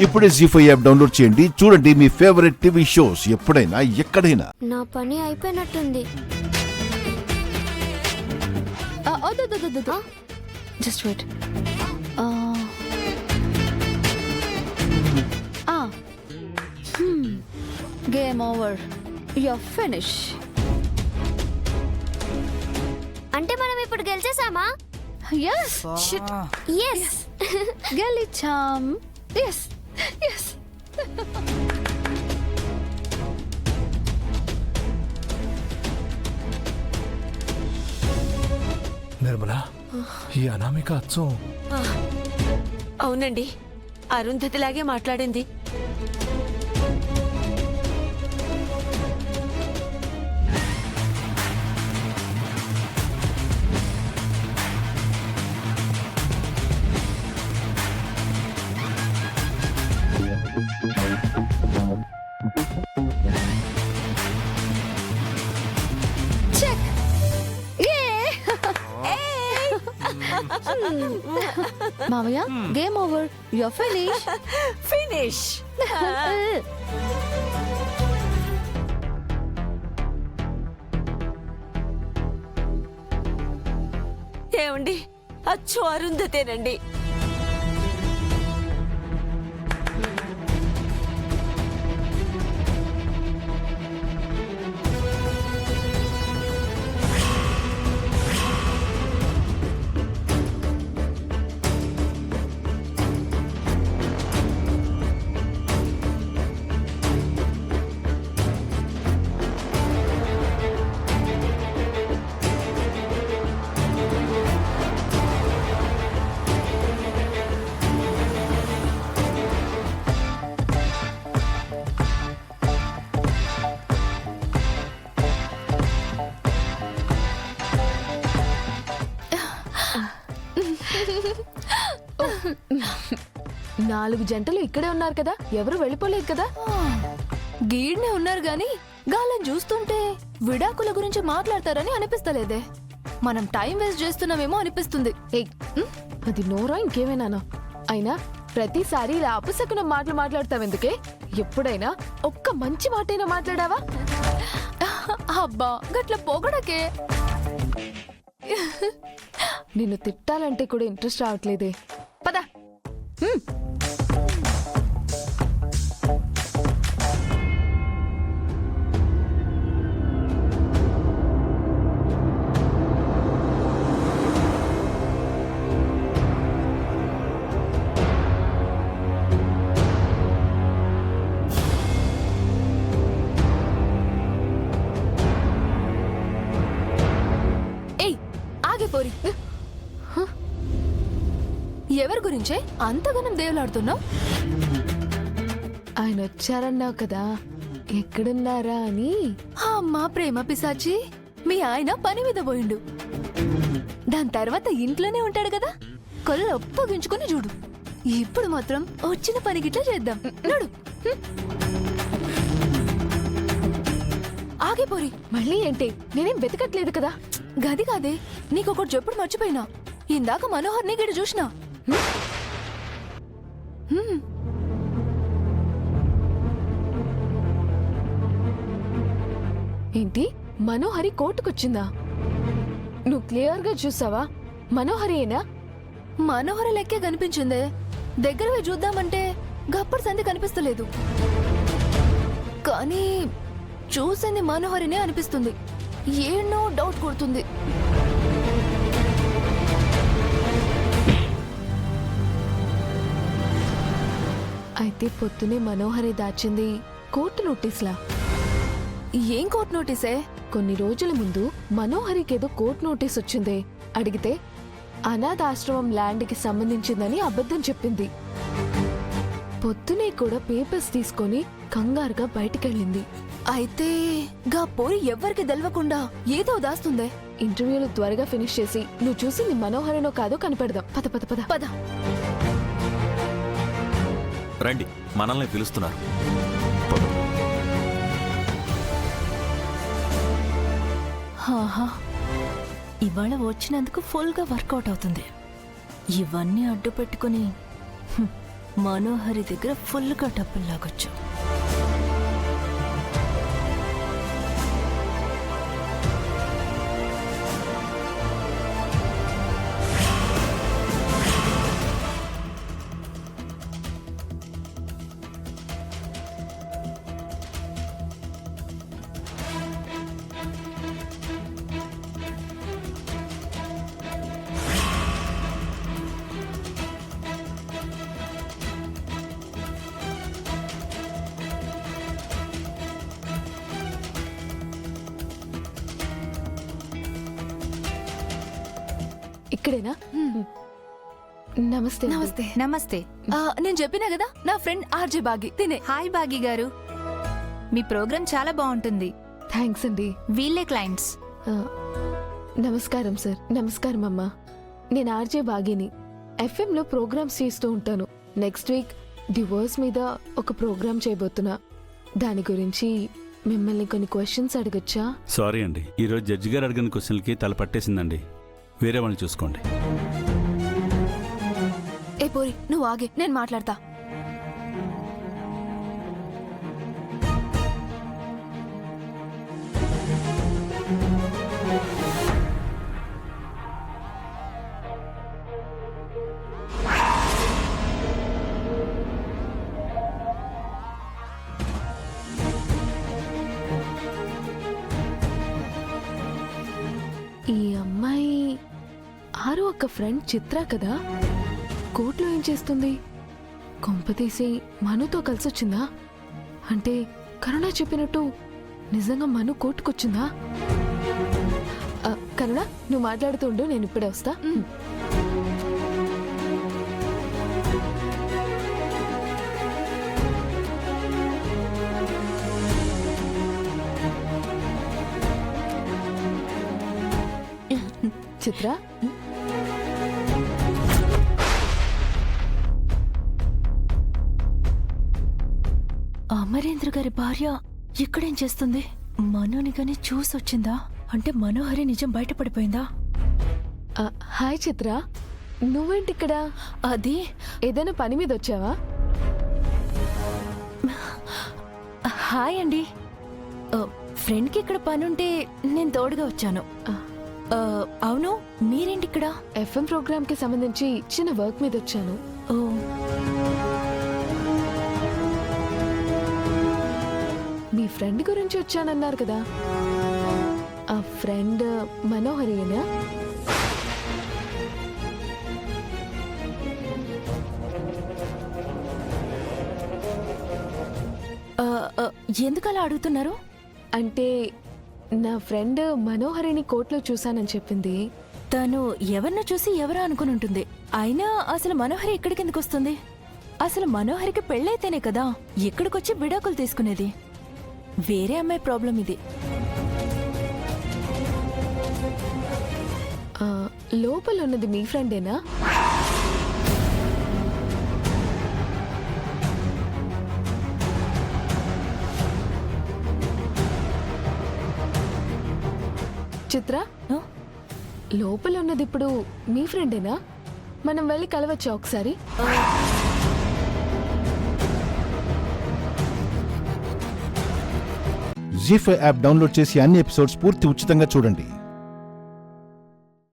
ఇప్పుడే జీ5 app download చేయండి. చూడండి మీ ఫేవరెట్ టీవీ షోస్ ఎప్పుడైనా ఎక్కడైనా. నా పని అయిపోయినట్టుంది. Just wait. Game over. Your finish. అంటే మనం ఇప్పుడు గెలిచేసామా? yes yes గెలిచాం. yes yes నిర్మల, ఈ అనామిక అచ్చం. అవునండి, అరుంధతిలాగే మాట్లాడింది. మావయ్య, game over. Your finish. Finish. ఏమండి, అచ్చు అరుంధతేనండి. నాలుగు జంటలు ఇక్కడే ఉన్నారు కదా, ఎవరు వెళ్ళిపోలేదు కదా. గీడ్నే ఉన్నారు గాని గాలని చూస్తుంటే విడాకుల గురించి మాట్లాడతారని అనిపిస్తలేదే. మనం టైం వేస్ట్ చేస్తున్నామేమో అనిపిస్తుంది. అది నోరా ఇంకేమైనా? అయినా ప్రతిసారి ఇలా అపశకునం మాటలు మాట్లాడతావెందుకే? ఎప్పుడైనా ఒక్క మంచి మాటైనా మాట్లాడావా? అబ్బా, గట్ల పొగడకే. నిన్ను తిట్టాలంటే కూడా ఇంట్రెస్ట్ రావట్లేదే. పద. పోరి, ఎవరి గురించే అంతగానం దేవులాడుతున్నావు? ఆయన వచ్చారన్నావు కదా, ఎక్కడున్నారా అని. అమ్మా ప్రేమ పిశాచి, మీ ఆయన పని మీద పోయిండు. దాని తర్వాత ఇంట్లోనే ఉంటాడు కదా, కొల్ల ఒప్పగించుకుని చూడు. ఇప్పుడు మాత్రం వచ్చిన పని గిట్లా చేద్దాం. నడు. ఆగిపోరి. మళ్ళీ ఏంటి? నేనేం వెతకట్లేదు కదా. గది కాదే, నీకొకటి చెప్పుడు మర్చిపోయినా. ఇందాక మనోహర్ని గిడ చూసినా. ఏంటి? మనోహరి కోర్టుకొచ్చిందా? నువ్వు క్లియర్ గా చూసావా? మనోహరేనా? మనోహరి లెక్కే కనిపించిందే. దగ్గరవే చూద్దామంటే గప్పటి సంది కనిపిస్తలేదు. కానీ చూసింది మనోహరినే అనిపిస్తుంది. ఏనో డౌట్ కొడుతుంది. అయితే పొద్దునే మనోహరి దాచింది కోర్టు నోటీస్లా. ఏం కోర్టు నోటీసే? కొన్ని రోజుల ముందు మనోహరికేదో కోర్టు నోటీస్ వచ్చిందే. అడిగితే అనాథాశ్రమం ల్యాండ్కి సంబంధించిందని అబద్ధం చెప్పింది. పొద్దునే కూడా పేపర్స్ తీసుకొని కంగారుగా బయటికెళ్ళింది. అయితే గా పోరి ఎవ్వరికి తెలవకుండా ఏదో దాస్తుందే. ఇంటర్వ్యూలు త్వరగా ఫినిష్ చేసి నువ్వు చూసింది మనోహరనో కాదో కనిపెడదాం. పద పద పద పద. రండి, మనల్ని పిలుస్తున్నారు. ఇవాళ వచ్చినందుకు ఫుల్గా వర్కౌట్ అవుతుంది. ఇవన్నీ అడ్డు పెట్టుకుని మనోహరి దగ్గర ఫుల్గా డబ్బులు లాగొచ్చు. ఇక్కడేనా? నమస్తే. నమస్తే. నమస్తే. నేను చెప్పినా కదా, నా ఫ్రెండ్ ఆర్జే బాగి తినే. హాయ్ బాగి గారు, మీ ప్రోగ్రాం చాలా బాగుంటుంది. థ్యాంక్స్ అండి. వీళ్ళే క్లయింట్స్. ఆ, నమస్కారం సార్. నమస్కారం అమ్మా. నేను ఆర్జే బాగిని. ఎఫ్ఎంలో ప్రోగ్రామ్స్ చేస్తూ ఉంటాను. నెక్స్ట్ వీక్ డివోర్స్ మీద ఒక ప్రోగ్రామ్ చేయబోతున్నా. దాని గురించి మిమ్మల్ని కొన్ని క్వశ్చన్స్ అడగచ్చా? సారీ అండి, ఈరోజు జడ్జి గారు అడిగిన క్వశ్చన్లకి తల పట్టేసిందండి. వేరే వాళ్ళని చూసుకోండి. ఏ పోరి, నువ్వు ఆగే, నేను మాట్లాడతా. ఈ అమ్మాయి ఆరు ఒక ఫ్రెండ్ చిత్ర కదా? కోర్టులో ఏం చేస్తుంది? కొంపతీసి మనుతో కలిసొచ్చిందా? అంటే కరుణ చెప్పినట్టు నిజంగా మను కోర్టుకొచ్చిందా? కరుణ, నువ్వు మాట్లాడుతుండు, నేను ఇప్పుడే వస్తా. చిత్ర, అమరేంద్ర గారి భార్య ఇక్కడేం చేస్తుంది? మనోని గాని చూసొచ్చిందా? అంటే మనోహరి నిజం బయటపడిపోయిందా? హాయ్ చిత్ర, నువ్వేంటి ఇక్కడ? అది ఏదైనా పని మీద వచ్చావా? హాయ్ అండి. ఫ్రెండ్కి ఇక్కడ పనుంటే నేను తోడుగా వచ్చాను. అవును, మీరేంటి ఇక్కడ? ఎఫ్ఎం ప్రోగ్రామ్ కి సంబంధించి చిన్న వర్క్ మీద వచ్చాను. ఓ, మీ ఫ్రెండ్ గురించి వచ్చానన్నారు కదా, ఆ ఫ్రెండ్ మనోహరియేనా? ఎందుకు అలా అడుగుతున్నారు? అంటే నా ఫ్రెండ్ మనోహరిని కోర్టులో చూశానని చెప్పింది. తను ఎవరినో చూసి ఎవరో అనుకుని ఉంటుంది. అయినా అసలు మనోహరి ఇక్కడికి ఎందుకు వస్తుంది? అసలు మనోహరికి పెళ్ళైతేనే కదా ఇక్కడికొచ్చి విడాకులు తీసుకునేది. వేరే అమ్మాయి ప్రాబ్లం ఇది. లోపల ఉన్నది మీ ఫ్రెండేనా? చిత్ర, లోపల ఉన్నది ఇప్పుడు మీ ఫ్రెండేనా? మనం వెళ్ళి కలవచ్చా ఒకసారి? జీ5 యాప్ డౌన్లోడ్ చేసి అన్ని ఎపిసోడ్స్ పూర్తి ఉచితంగా చూడండి.